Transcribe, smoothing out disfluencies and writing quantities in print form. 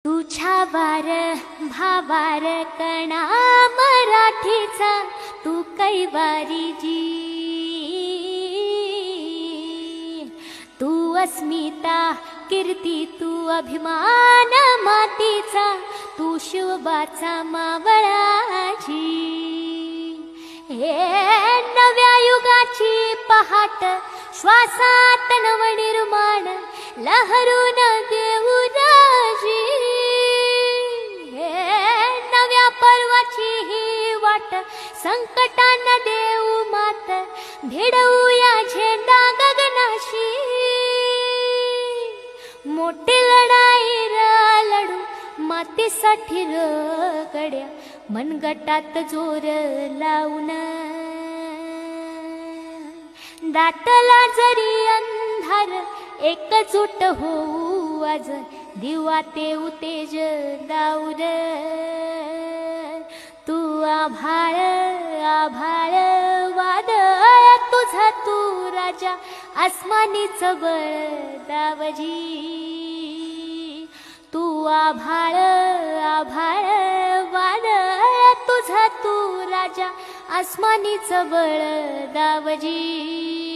तुझ्या वार भावार कणा मराठीचा तू कैवारी जी। तू अस्मिता कीर्ती तू अभिमान मातीचा तू शिवबाचा मावळाची। हे नव्या युगाची पहाट श्वासात नवनिर्माण लहरून देऊ राजी। हे नव्या पर्वाची ही वाट संकटांना देऊ मात भिडवूया झेंडा गगनाशी। मोठी लढाई लढू मातीसाठी गड्या मनगटात जोर लावून। दाटला जरी अंधार एकजूट होऊ आज दिवा ते उतेज दाऊर। तू आभाळ आभाळ वादळ तुझा तू राजा आसमानीच बळ दावजी। तू आभाळ आभाळ वादळ तुझा तू राजा आसमानीच बळ दावजी।